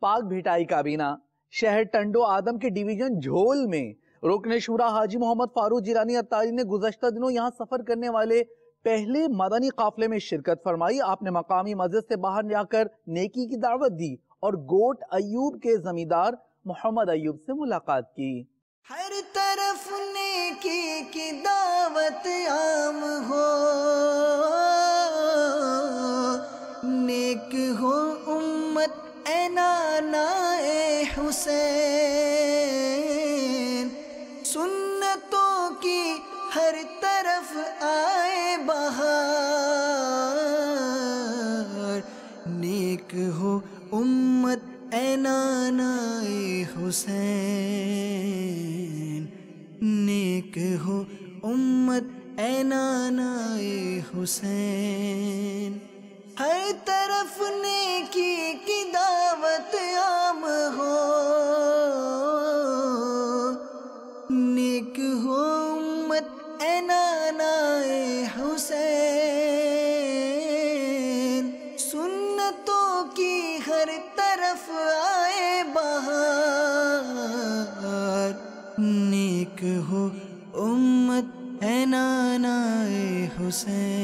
پاک بھٹائی کابینہ شہر ٹنڈو آدم کے ڈویژن جھول میں رکن شورا حاجی محمد فاروق جیلانی اتاری نے گزشتہ دنوں یہاں سفر کرنے والے پہلے مدنی قافلے میں شرکت فرمائی۔ آپ نے مقامی مسجد سے باہر جا کر نیکی کی دعوت دی اور گوٹ ایوب کے زمیندار محمد ایوب سے ملاقات کی۔ ہر طرف نیکی کی دعوت عام ہو، نیک ہو امت اے نانا اے حسین، سنتوں کی ہر طرف آئے بہار، نیک ہو امت اے نانا اے حسین، نیک ہو امت اے نانا اے حسین۔ ہر طرف نیکی کی دعوت عام ہو، نیک ہو امت اے نانا اے حسین، سنتوں کی ہر طرف آئے بہار، نیک ہو امت اے نانا اے حسین۔